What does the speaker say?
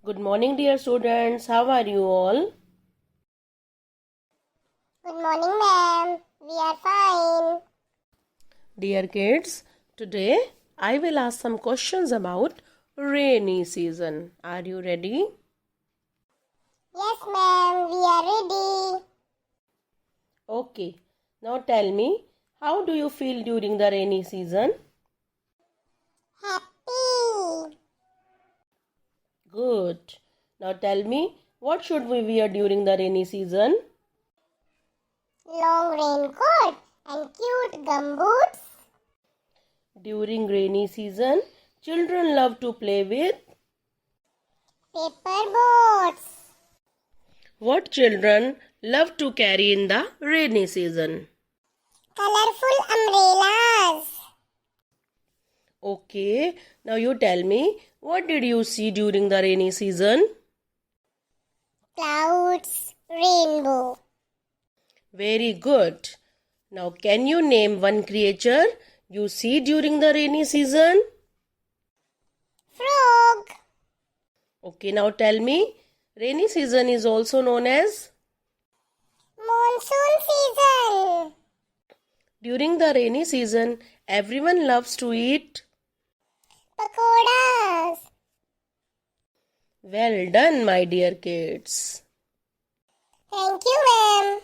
Good morning, dear students. How are you all? Good morning, ma'am. We are fine. Dear kids, today I will ask some questions about rainy season. Are you ready? Yes, ma'am. We are ready. Okay. Now tell me, how do you feel during the rainy season? Happy. Good. Now tell me, what should we wear during the rainy season? Long raincoat and cute gumboots. During rainy season, children love to play with Paper boats. what children love to carry in the rainy season? Colorful umbrellas. Okay, now you tell me, what did you see during the rainy season? Clouds. Rainbow. Very good. Now, can you name one creature you see during the rainy season? Frog. Okay, now tell me, rainy season is also known as? Monsoon season. During the rainy season, everyone loves to eat. Pakoras. Well done, my dear kids. Thank you, ma'am.